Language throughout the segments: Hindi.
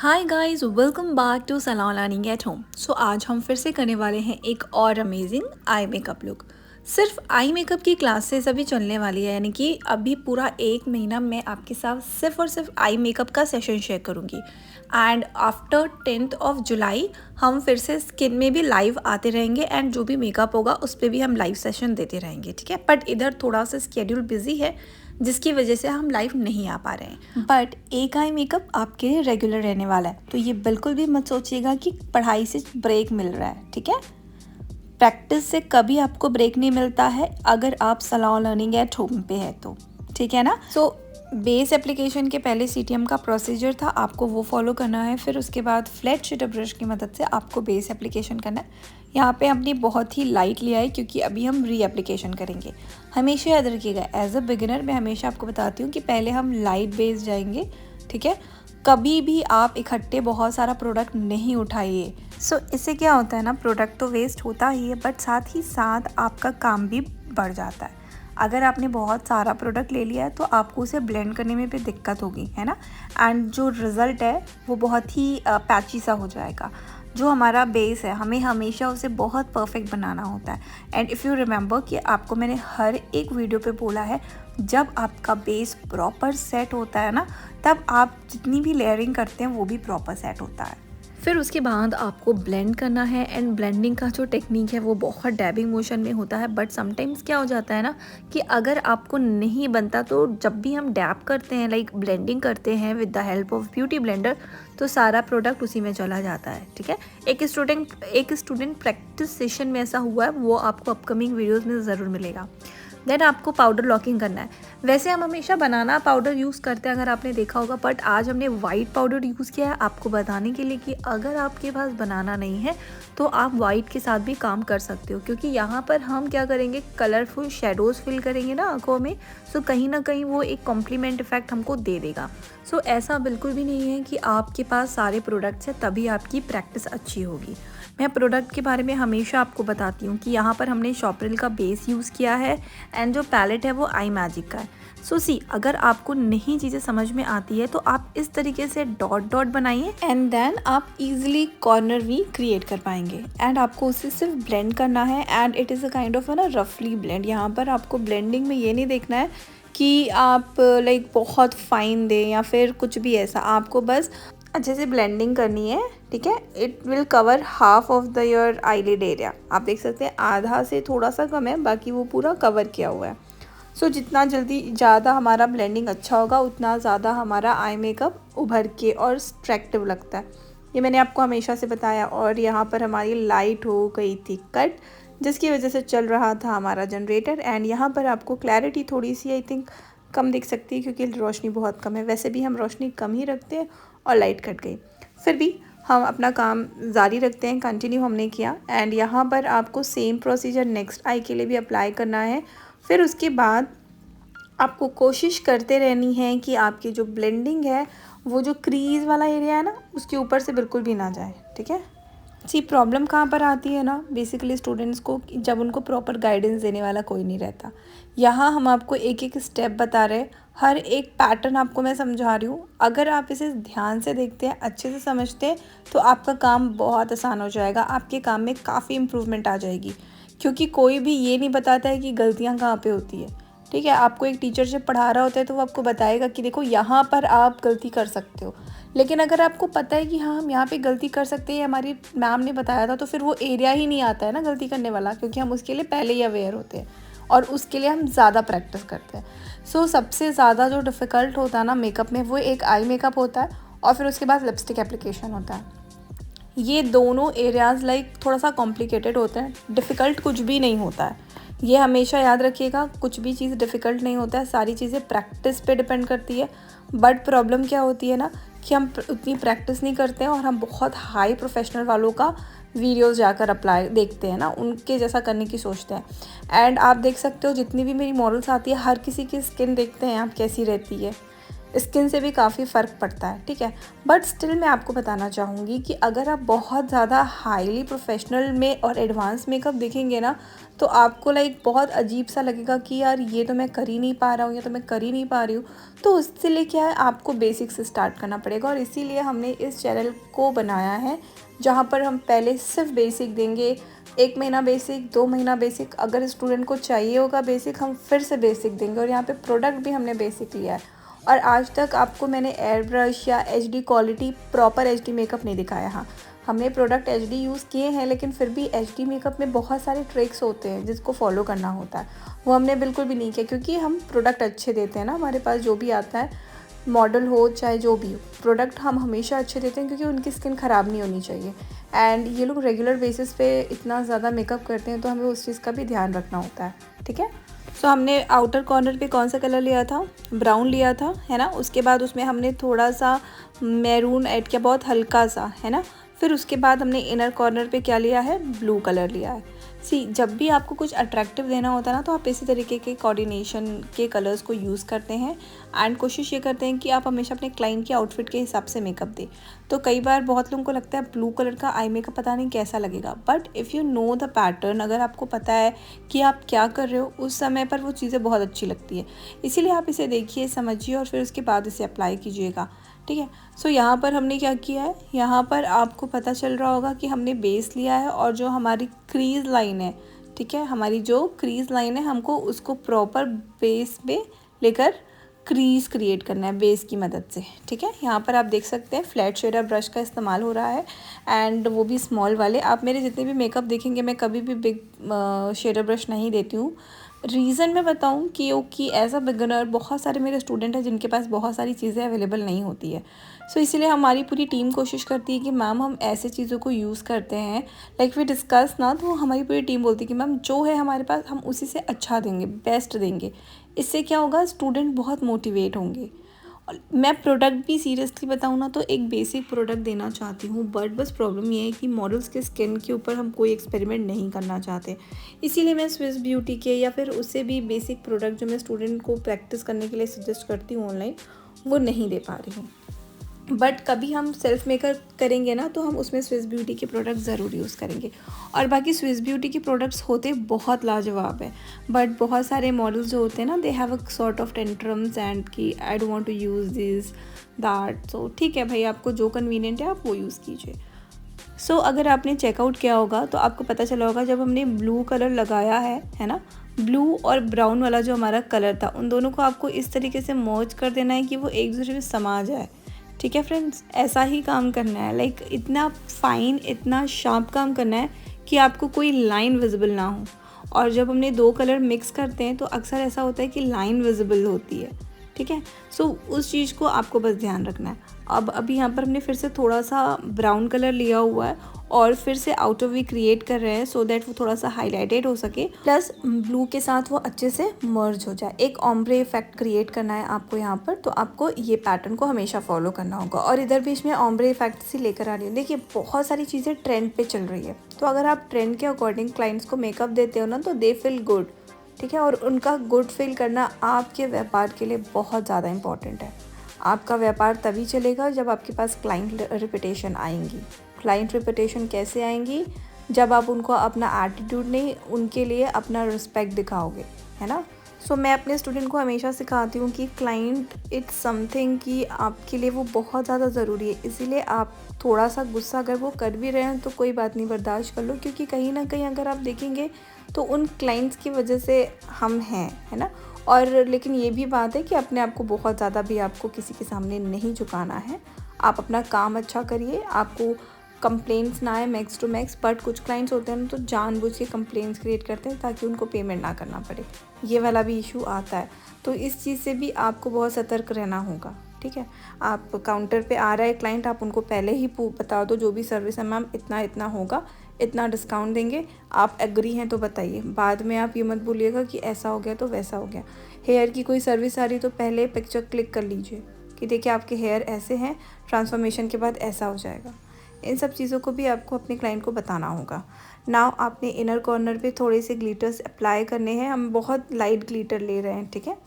Hi guys, welcome back to salon learning at home. So आज हम फिर से करने वाले हैं एक और अमेजिंग आई मेकअप लुक। सिर्फ आई मेकअप की क्लासेस अभी चलने वाली है, यानी कि अभी पूरा एक महीना मैं आपके साथ सिर्फ और सिर्फ आई मेकअप का सेशन शेयर करूंगी। And after 10th of July हम फिर से स्किन में भी लाइव आते रहेंगे एंड जो भी मेकअप होगा उस पर भी हम लाइव सेशन देते रहेंगे, ठीक है। बट इधर थोड़ा सा स्केड्यूल बिजी है जिसकी वजह से हम लाइव नहीं आ पा रहे हैं। बट एक आई मेकअप आपके लिए रेगुलर रहने वाला है, तो ये बिल्कुल भी मत सोचिएगा कि पढ़ाई से ब्रेक मिल रहा है, ठीक है। प्रैक्टिस से कभी आपको ब्रेक नहीं मिलता है अगर आप सलोन लर्निंग एट होम पे है तो, ठीक है ना। सो बेस एप्लीकेशन के पहले सीटीएम का प्रोसीजर था, आपको वो फॉलो करना है। फिर उसके बाद फ्लैट शटर ब्रश की मदद से आपको बेस एप्लीकेशन करना है। यहाँ पे हमने बहुत ही लाइट लिया है क्योंकि अभी हम री एप्लीकेशन करेंगे। हमेशा याद रखिएगा, एज अ बिगिनर मैं हमेशा आपको बताती हूँ कि पहले हम लाइट बेस जाएंगे, ठीक है। कभी भी आप इकट्ठे बहुत सारा प्रोडक्ट नहीं उठाइए। सो इससे क्या होता है ना, प्रोडक्ट तो वेस्ट होता ही है बट साथ ही साथ आपका काम भी बढ़ जाता है। अगर आपने बहुत सारा प्रोडक्ट ले लिया है तो आपको उसे ब्लेंड करने में भी दिक्कत होगी, है ना। एंड जो रिज़ल्ट है वो बहुत ही पैची सा हो जाएगा। जो हमारा बेस है हमें हमेशा उसे बहुत परफेक्ट बनाना होता है। एंड इफ़ यू रिमेंबर कि आपको मैंने हर एक वीडियो पे बोला है, जब आपका बेस प्रॉपर सेट होता है ना, तब आप जितनी भी लेयरिंग करते हैं वो भी प्रॉपर सेट होता है। फिर उसके बाद आपको ब्लेंड करना है एंड ब्लेंडिंग का जो टेक्निक है वो बहुत डैबिंग मोशन में होता है। बट समटाइम्स क्या हो जाता है ना कि अगर आपको नहीं बनता तो जब भी हम डैब करते हैं, लाइक ब्लेंडिंग करते हैं with the help of beauty blender, तो सारा प्रोडक्ट उसी में चला जाता है, ठीक है। एक स्टूडेंट प्रैक्टिस सेशन में ऐसा हुआ है, वो आपको अपकमिंग वीडियोज़ में ज़रूर मिलेगा। देन आपको पाउडर लॉकिंग करना है। वैसे हम हमेशा बनाना पाउडर यूज़ करते हैं, अगर आपने देखा होगा, बट आज हमने वाइट पाउडर यूज़ किया है आपको बताने के लिए कि अगर आपके पास बनाना नहीं है तो आप वाइट के साथ भी काम कर सकते हो, क्योंकि यहाँ पर हम क्या करेंगे, कलरफुल शेडोज़ फिल करेंगे ना आंखों में। सो कहीं ना कहीं वो एक कॉम्प्लीमेंट इफेक्ट हमको दे देगा। सो ऐसा बिल्कुल भी नहीं है कि आपके पास सारे प्रोडक्ट्स हैं तभी आपकी प्रैक्टिस अच्छी होगी। मैं प्रोडक्ट के बारे में हमेशा आपको बताती हूँ कि यहाँ पर हमने शॉपरिल का बेस यूज़ किया है एंड जो पैलेट है वो आई मैजिक का है। सो सी, अगर आपको नहीं चीज़ें समझ में आती है तो आप इस तरीके से डॉट डॉट बनाइए एंड देन आप इजीली कॉर्नर भी क्रिएट कर पाएंगे। एंड आपको उसे सिर्फ ब्लेंड करना है and it is a kind of ना रफली ब्लेंड। यहाँ पर आपको ब्लेंडिंग में ये नहीं देखना है कि आप लाइक बहुत फाइन दें या फिर कुछ भी ऐसा, आपको बस अच्छे से ब्लेंडिंग करनी है, ठीक है। It will cover half of the your eyelid area. आप देख सकते हैं आधा से थोड़ा सा कम है, बाकी वो पूरा कवर किया हुआ है। सो जितना जल्दी ज़्यादा हमारा ब्लेंडिंग अच्छा होगा उतना ज़्यादा हमारा आई मेकअप उभर के और स्ट्रैक्टिव लगता है। ये मैंने आपको हमेशा से बताया। और यहाँ पर हमारी लाइट हो गई थी कट, जिसकी वजह से चल रहा था हमारा जनरेटर। एंड यहाँ पर आपको क्लैरिटी थोड़ी सी आई थिंक कम दिख सकती है क्योंकि रोशनी बहुत कम है। वैसे भी हम रोशनी कम ही रखते हैं और लाइट कट गई, फिर भी हम अपना काम जारी रखते हैं, कंटिन्यू हमने किया। एंड यहाँ पर आपको सेम प्रोसीजर नेक्स्ट आई के लिए भी अप्लाई करना है। फिर उसके बाद आपको कोशिश करते रहनी है कि आपकी जो ब्लेंडिंग है वो जो क्रीज वाला एरिया है ना उसके ऊपर से बिल्कुल भी ना जाए, ठीक है। सी प्रॉब्लम कहाँ पर आती है ना, बेसिकली स्टूडेंट्स को, जब उनको प्रॉपर गाइडेंस देने वाला कोई नहीं रहता। यहाँ हम आपको एक एक स्टेप बता रहे हैं, हर एक पैटर्न आपको मैं समझा रही हूँ। अगर आप इसे ध्यान से देखते हैं, अच्छे से समझते हैं, तो आपका काम बहुत आसान हो जाएगा। आपके काम में काफ़ी इम्प्रूवमेंट आ जाएगी, क्योंकि कोई भी ये नहीं बताता है कि गलतियाँ कहाँ पर होती है, ठीक है। आपको एक टीचर जब पढ़ा रहा होता है तो वो आपको बताएगा कि देखो यहाँ पर आप गलती कर सकते हो। लेकिन अगर आपको पता है कि हाँ हम यहाँ पे गलती कर सकते हैं, हमारी मैम ने बताया था, तो फिर वो एरिया ही नहीं आता है ना गलती करने वाला, क्योंकि हम उसके लिए पहले ही अवेयर होते हैं और उसके लिए हम ज़्यादा प्रैक्टिस करते हैं। सो सबसे ज़्यादा जो डिफ़िकल्ट होता है ना मेकअप में, वो एक आई मेकअप होता है और फिर उसके बाद लिपस्टिक एप्लीकेशन होता है। ये दोनों एरियाज़ लाइक थोड़ा सा कॉम्प्लिकेटेड होते हैं, डिफ़िकल्ट कुछ भी नहीं होता है। ये हमेशा याद रखिएगा, कुछ भी चीज़ डिफ़िकल्ट नहीं होता है, सारी चीज़ें प्रैक्टिस पे डिपेंड करती है। बट प्रॉब्लम क्या होती है ना कि हम उतनी प्रैक्टिस नहीं करते हैं और हम बहुत हाई प्रोफेशनल वालों का वीडियोस जाकर अप्लाई देखते हैं ना, उनके जैसा करने की सोचते हैं। एंड आप देख सकते हो जितनी भी मेरी मॉडल्स आती है, हर किसी की स्किन देखते हैं आप कैसी रहती है। स्किन से भी काफ़ी फ़र्क पड़ता है, ठीक है। बट स्टिल मैं आपको बताना चाहूँगी कि अगर आप बहुत ज़्यादा हाईली प्रोफेशनल में और एडवांस मेकअप देखेंगे ना, तो आपको लाइक बहुत अजीब सा लगेगा कि यार ये तो मैं कर ही नहीं पा रहा हूँ, या तो मैं कर ही नहीं पा रही हूँ। तो उससे लिए क्या है, आपको बेसिक से स्टार्ट करना पड़ेगा, और इसीलिए हमने इस चैनल को बनाया है जहाँ पर हम पहले सिर्फ बेसिक देंगे। 1 महीना बेसिक, 2 महीना बेसिक, अगर स्टूडेंट को चाहिए होगा बेसिक, हम फिर से बेसिक देंगे। और यहाँ पे प्रोडक्ट भी हमने बेसिक लिया है। और आज तक आपको मैंने एयर ब्रश या HD quality proper HD makeup नहीं दिखाया। हाँ, हमने प्रोडक्ट एचडी यूज़ किए हैं, लेकिन फिर भी एचडी मेकअप में बहुत सारे ट्रिक्स होते हैं जिसको फॉलो करना होता है, वो हमने बिल्कुल भी नहीं किया, क्योंकि हम प्रोडक्ट अच्छे देते हैं ना। हमारे पास जो भी आता है, मॉडल हो चाहे जो भी हो, प्रोडक्ट हम हमेशा अच्छे देते हैं, क्योंकि उनकी स्किन ख़राब नहीं होनी चाहिए। एंड ये लोग रेगुलर बेसिस पे इतना ज़्यादा मेकअप करते हैं, तो हमें उस चीज़ का भी ध्यान रखना होता है, ठीक है। सो हमने आउटर कॉर्नर पे कौन सा कलर लिया था, ब्राउन लिया था, है ना। उसके बाद उसमें हमने थोड़ा सा मैरून ऐड किया, बहुत हल्का सा, है ना। फिर उसके बाद हमने इनर कॉर्नर पे क्या लिया है, ब्लू कलर लिया है। जब भी आपको कुछ अट्रैक्टिव देना होता है ना, तो आप इसी तरीके के कोऑर्डिनेशन के कलर्स को यूज़ करते हैं। एंड कोशिश ये करते हैं कि आप हमेशा अपने क्लाइंट के आउटफिट के हिसाब से मेकअप दें। तो कई बार बहुत लोगों को लगता है ब्लू कलर का आई मेकअप पता नहीं कैसा लगेगा, but if you know the pattern, अगर आपको पता है कि आप क्या कर रहे हो, उस समय पर वो चीज़ें बहुत अच्छी लगती है। इसीलिए आप इसे देखिए, समझिए, और फिर उसके बाद इसे अप्लाई कीजिएगा, ठीक है। सो यहाँ पर हमने क्या किया है, यहाँ पर आपको पता चल रहा होगा कि हमने बेस लिया है, और जो हमारी क्रीज लाइन है, ठीक है, हमारी जो क्रीज लाइन है, हमको उसको प्रॉपर बेस पे लेकर क्रीज क्रिएट करना है बेस की मदद से, ठीक है। यहाँ पर आप देख सकते हैं फ्लैट शेडर ब्रश का इस्तेमाल हो रहा है, एंड वो भी स्मॉल वाले। आप मेरे जितने भी मेकअप देखेंगे, मैं कभी भी बिग शेडर ब्रश नहीं देती हूँ। रीज़न मैं बताऊँ कि एज अ बिगनर बहुत सारे मेरे स्टूडेंट हैं जिनके पास बहुत सारी चीज़ें अवेलेबल नहीं होती है। सो इसीलिए हमारी पूरी टीम कोशिश करती है कि मैम हम ऐसे चीज़ों को यूज़ करते हैं, लाइक वी डिस्कस ना, तो हमारी पूरी टीम बोलती है कि मैम जो है हमारे पास, हम उसी से अच्छा देंगे, बेस्ट देंगे। इससे क्या होगा, स्टूडेंट बहुत मोटिवेट होंगे। और मैं प्रोडक्ट भी सीरियसली बताऊँ ना, तो एक बेसिक प्रोडक्ट देना चाहती हूँ, बट बस प्रॉब्लम ये है कि मॉडल्स के स्किन के ऊपर हम कोई एक्सपेरिमेंट नहीं करना चाहते। इसीलिए मैं स्विस ब्यूटी के या फिर उससे भी बेसिक प्रोडक्ट जो मैं स्टूडेंट को प्रैक्टिस करने के लिए सजेस्ट करती हूँ ऑनलाइन, वो नहीं दे पा रही हूँ। बट कभी हम सेल्फ मेकअप करेंगे ना, तो हम उसमें स्विस ब्यूटी के प्रोडक्ट ज़रूर यूज़ करेंगे। और बाकी स्विस ब्यूटी के प्रोडक्ट्स होते बहुत लाजवाब है, बट बहुत सारे मॉडल्स जो होते हैं ना, they have a sort of tantrums and कि I don't want to use this that. So ठीक है भाई, आपको जो कन्वीनियंट है आप वो यूज़ कीजिए। सो अगर आपने चेकआउट किया होगा तो आपको पता चला होगा, जब हमने ब्लू कलर लगाया है ना, ब्लू और ब्राउन वाला जो हमारा कलर था, उन दोनों को आपको इस तरीके से मर्ज कर देना है कि वो एक दूसरे में समा जाए, ठीक है फ्रेंड्स। ऐसा ही काम करना है, लाइक इतना फाइन, इतना शार्प काम करना है कि आपको कोई लाइन विजिबल ना हो। और जब हमने दो कलर मिक्स करते हैं तो अक्सर ऐसा होता है कि लाइन विजिबल होती है, ठीक है। सो उस चीज़ को आपको बस ध्यान रखना है। अब अभी यहाँ पर हमने फिर से थोड़ा सा ब्राउन कलर लिया हुआ है, और फिर से आउटर वी क्रिएट कर रहे हैं, सो दैट वो थोड़ा सा हाईलाइटेड हो सके, प्लस ब्लू के साथ वो अच्छे से मर्ज हो जाए। एक ऑम्ब्रे इफेक्ट क्रिएट करना है आपको यहाँ पर, तो आपको ये पैटर्न को हमेशा फॉलो करना होगा। और इधर बीच में ऑम्ब्रे इफेक्ट से लेकर आ रही हूँ। देखिए बहुत सारी चीज़ें ट्रेंड पे चल रही है, तो अगर आप ट्रेंड के अकॉर्डिंग क्लाइंट्स को मेकअप देते हो ना, तो दे फील गुड, ठीक है। और उनका गुड फील करना आपके व्यापार के लिए बहुत ज़्यादा इंपॉर्टेंट है। आपका व्यापार तभी चलेगा जब आपके पास क्लाइंट रेपुटेशन आएंगी। क्लाइंट रेपुटेशन कैसे आएंगी, जब आप उनको अपना एटीट्यूड नहीं, उनके लिए अपना रिस्पेक्ट दिखाओगे, है ना। सो मैं अपने स्टूडेंट को हमेशा सिखाती हूँ कि क्लाइंट इट्स समथिंग कि आपके लिए वो बहुत ज़्यादा ज़रूरी है। इसीलिए आप थोड़ा सा गुस्सा अगर वो कर भी रहे हैं तो कोई बात नहीं, बर्दाश्त कर लो, क्योंकि कहीं ना कहीं अगर आप देखेंगे तो उन क्लाइंट्स की वजह से हम हैं, है ना। और लेकिन ये भी बात है कि अपने आप को बहुत ज़्यादा भी आपको किसी के सामने नहीं झुकाना है। आप अपना काम अच्छा करिए, आपको कंप्लेंट्स ना आए मैक्स टू मैक्स। बट कुछ क्लाइंट्स होते हैं ना, तो जानबूझ के कंप्लेंट्स क्रिएट करते हैं ताकि उनको पेमेंट ना करना पड़े। ये वाला भी इशू आता है, तो इस चीज़ से भी आपको बहुत सतर्क रहना होगा, ठीक है। आप काउंटर पे आ रहा है क्लाइंट, आप उनको पहले ही बता दो जो भी सर्विस है, मैम इतना इतना होगा, इतना डिस्काउंट देंगे, आप एग्री हैं तो बताइए। बाद में आप ये मत बोलिएगा कि ऐसा हो गया तो वैसा हो गया। हेयर की कोई सर्विस आ रही तो पहले पिक्चर क्लिक कर लीजिए कि देखिए आपके हेयर ऐसे हैं, ट्रांसफॉर्मेशन के बाद ऐसा हो जाएगा। इन सब चीज़ों को भी आपको अपने क्लाइंट को बताना होगा। नाउ आपने इनर कॉर्नर पे थोड़े से ग्लिटर्स अप्लाई करने हैं। हम बहुत लाइट ग्लिटर ले रहे हैं, ठीक है।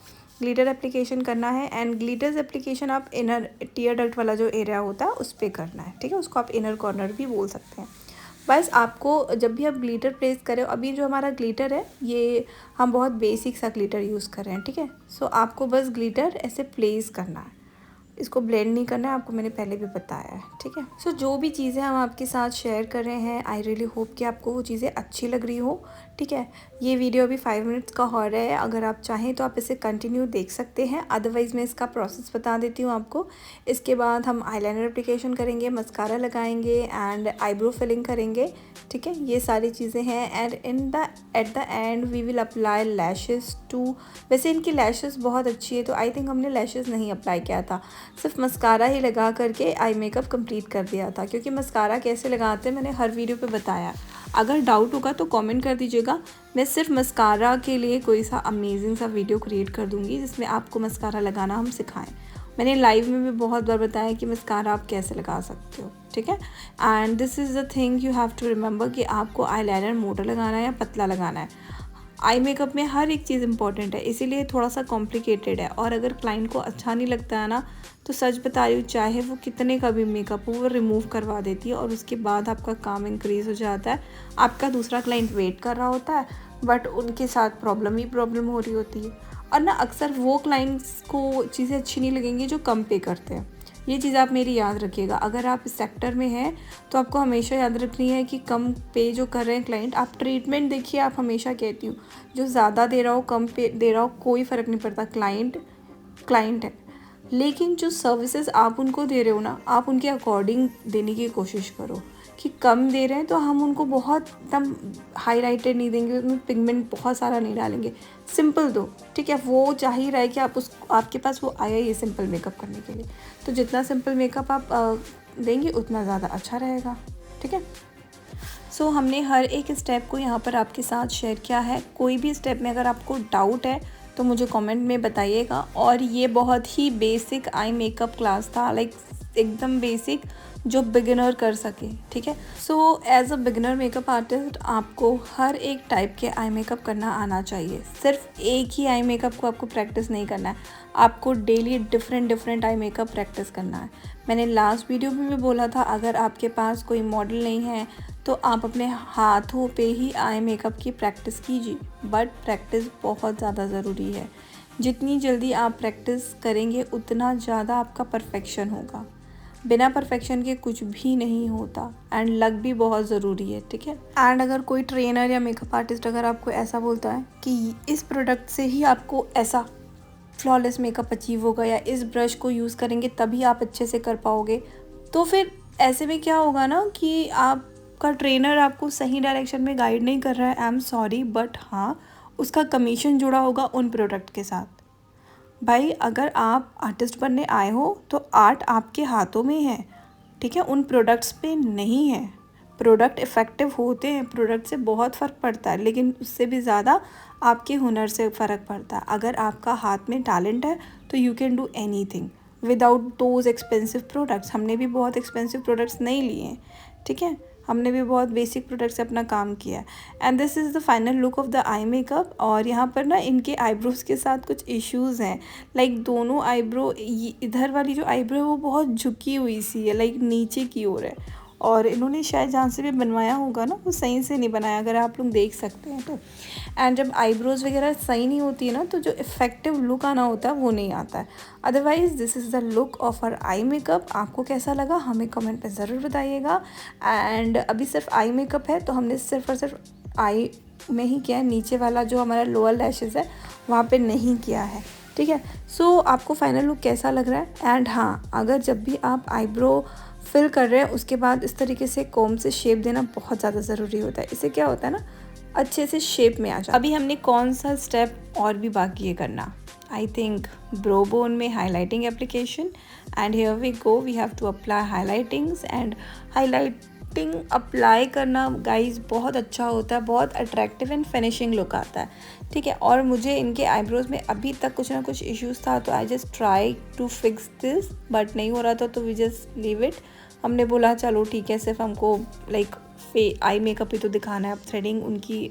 ग्लिटर एप्लीकेशन करना है एंड ग्लिटर्स एप्लीकेशन आप इनर टीयर डक्ट वाला जो एरिया होता है उस पर करना है, ठीक है। उसको आप इनर कॉर्नर भी बोल सकते हैं। बस आपको जब भी आप ग्लिटर प्लेस करें, अभी जो हमारा ग्लिटर है ये हम बहुत बेसिक सा ग्लिटर यूज़ कर रहे हैं, ठीक है। सो आपको बस ग्लिटर ऐसे प्लेस करना है, इसको ब्लेंड नहीं करना है, आपको मैंने पहले भी बताया है, ठीक है। सो जो भी चीज़ें हम आपके साथ शेयर कर रहे हैं, आई रियली होप कि आपको वो चीज़ें अच्छी लग रही हो, ठीक है। ये वीडियो अभी 5 मिनट्स का हो रहा है, अगर आप चाहें तो आप इसे कंटिन्यू देख सकते हैं, अदरवाइज़ मैं इसका प्रोसेस बता देती हूँ आपको। इसके बाद हम आईलाइनर एप्लीकेशन करेंगे, मस्कारा लगाएंगे एंड आईब्रो फिलिंग करेंगे, ठीक है। ये सारी चीज़ें हैं and at the end we will apply lashes too. वैसे इनकी लैशेस बहुत अच्छी है, तो आई थिंक हमने लैशेस नहीं अप्लाई किया था, सिर्फ मस्कारा ही लगा करके आई मेकअप कंप्लीट कर दिया था, क्योंकि मस्कारा कैसे लगाते हैं मैंने हर वीडियो पे बताया। अगर डाउट होगा तो कमेंट कर दीजिएगा, मैं सिर्फ मस्कारा के लिए कोई सा अमेजिंग सा वीडियो क्रिएट कर दूँगी जिसमें आपको मस्कारा लगाना हम सिखाएं। मैंने लाइव में भी बहुत बार बताया कि मस्कारा आप कैसे लगा सकते हो, ठीक है। And this is the thing you have to remember कि आपको आईलाइनर मोटा लगाना है या पतला लगाना है। आई मेकअप में हर एक चीज़ इंपॉर्टेंट है, इसीलिए थोड़ा सा कॉम्प्लिकेटेड है। और अगर क्लाइंट को अच्छा नहीं लगता है ना, तो सच बता रही हूँ, चाहे वो कितने का भी मेकअप हो वो रिमूव करवा देती है और उसके बाद आपका काम इंक्रीज़ हो जाता है। आपका दूसरा क्लाइंट वेट कर रहा होता है बट उनके साथ प्रॉब्लम ही प्रॉब्लम हो रही होती है। और ना अक्सर वो क्लाइंट्स को चीज़ें अच्छी नहीं लगेंगी जो कम पे करते हैं। ये चीज़ आप मेरी याद रखिएगा, अगर आप इस सेक्टर में हैं तो आपको हमेशा याद रखनी है कि कम पे जो कर रहे हैं क्लाइंट, आप ट्रीटमेंट देखिए। आप हमेशा कहती हूँ, जो ज़्यादा दे रहा हो कम पे दे रहा हो कोई फ़र्क नहीं पड़ता, क्लाइंट है। लेकिन जो सर्विसेज आप उनको दे रहे हो ना, आप उनके अकॉर्डिंग देने की कोशिश करो। कि कम दे रहे हैं तो हम उनको बहुत एकदम हाईलाइटेड नहीं देंगे, उसमें पिगमेंट बहुत सारा नहीं डालेंगे, सिंपल दो, ठीक है। वो चाह ही रहा है कि आप आपके पास वो आया ये सिंपल मेकअप करने के लिए, तो जितना सिंपल मेकअप आप देंगे उतना ज़्यादा अच्छा रहेगा, ठीक है। सो हमने हर एक स्टेप को यहाँ पर आपके साथ शेयर किया है। कोई भी स्टेप में अगर आपको डाउट है तो मुझे कमेंट में बताइएगा। और ये बहुत ही बेसिक आई मेकअप क्लास था, लाइक एकदम बेसिक, जो बिगिनर कर सके, ठीक है। So as a beginner makeup artist आपको हर एक टाइप के आई मेकअप करना आना चाहिए। सिर्फ एक ही आई मेकअप को आपको प्रैक्टिस नहीं करना है, आपको daily different eye makeup practice करना है। मैंने लास्ट वीडियो में भी बोला था, अगर आपके पास कोई मॉडल नहीं है तो आप अपने हाथों पे ही आई मेकअप की प्रैक्टिस कीजिए, बट प्रैक्टिस बहुत ज़्यादा ज़रूरी है। जितनी जल्दी आप प्रैक्टिस करेंगे उतना ज़्यादा आपका परफेक्शन होगा। बिना परफेक्शन के कुछ भी नहीं होता एंड लक भी बहुत ज़रूरी है, ठीक है। एंड अगर कोई ट्रेनर या मेकअप आर्टिस्ट अगर आपको ऐसा बोलता है कि इस प्रोडक्ट से ही आपको ऐसा फ्लॉलेस मेकअप अचीव होगा या इस ब्रश को यूज़ करेंगे तभी आप अच्छे से कर पाओगे, तो फिर ऐसे में क्या होगा ना कि आपका ट्रेनर आपको सही डायरेक्शन में गाइड नहीं कर रहा है। आई एम सॉरी, बट हाँ, उसका कमीशन जुड़ा होगा उन प्रोडक्ट के साथ। भाई अगर आप आर्टिस्ट बनने आए हो तो आर्ट आपके हाथों में है, ठीक है, उन प्रोडक्ट्स पे नहीं है। प्रोडक्ट इफ़ेक्टिव होते हैं, प्रोडक्ट से बहुत फ़र्क पड़ता है, लेकिन उससे भी ज़्यादा आपके हुनर से फ़र्क पड़ता है। अगर आपका हाथ में टैलेंट है तो you can do anything without those expensive products. हमने भी बहुत एक्सपेंसिव प्रोडक्ट्स नहीं लिए हैं, ठीक है, हमने भी बहुत बेसिक प्रोडक्ट से अपना काम किया। And this is the final look of the eye makeup. और यहाँ पर ना इनके आईब्रोज़ के साथ कुछ इश्यूज़ हैं, लाइक दोनों आईब्रो, इधर वाली जो आईब्रो है वो बहुत झुकी हुई सी है, लाइक नीचे की ओर है, और इन्होंने शायद जहाँ से भी बनवाया होगा ना वो सही से नहीं बनाया, अगर आप लोग देख सकते हैं तो। एंड जब आईब्रोज़ वगैरह सही नहीं होती है ना, तो जो इफ़ेक्टिव लुक आना होता है वो नहीं आता है। Otherwise this is the look of our eye makeup. आपको कैसा लगा हमें कमेंट पे ज़रूर बताइएगा। एंड अभी सिर्फ आई मेकअप है तो हमने सिर्फ और सिर्फ आई में ही किया है, नीचे वाला जो हमारा लोअर लैशेज़ है वहाँ पे नहीं किया है, ठीक है। सो आपको फाइनल लुक कैसा लग रहा है। एंड हाँ, अगर जब भी आप आईब्रो फिल कर रहे हैं उसके बाद इस तरीके से कोम से शेप देना बहुत ज़्यादा ज़रूरी होता है। इससे क्या होता है ना, अच्छे से शेप में आ जाए। अभी हमने कौन सा स्टेप और भी बाकी है करना, आई थिंक ब्रो बोन में highlighting application. And here we go, we have to apply highlightings. And highlighting apply करना गाइज बहुत अच्छा होता है, बहुत अट्रैक्टिव एंड फिनिशिंग लुक आता है, ठीक है। और मुझे इनके आईब्रोज़ में अभी तक कुछ ना कुछ इश्यूज़ था, तो I just try to fix this, but नहीं हो रहा था तो वी जस्ट लीव इट। हमने बोला चलो ठीक है, सिर्फ हमको लाइक आई मेकअप ही तो दिखाना है। अब थ्रेडिंग उनकी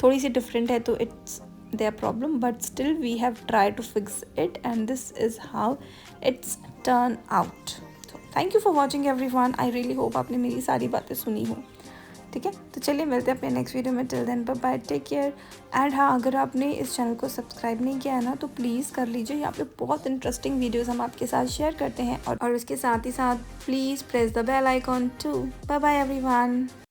थोड़ी सी डिफरेंट है तो it's their problem, but still we have tried to fix it, and this is how it's turned out. So thank you for watching everyone. I really hope आपने मेरी सारी बातें सुनी हो. ठीक है, तो चलिए मिलते हैं अपने नेक्स्ट वीडियो में. Till then bye bye, take care. And हाँ, अगर आपने इस चैनल को सब्सक्राइब नहीं किया है ना, तो प्लीज़ कर लीजिए. यहाँ पे बहुत इंटरेस्टिंग वीडियोस हम आपके साथ शेयर करते हैं, और उसके साथ ही साथ please press the bell icon too. Bye bye everyone.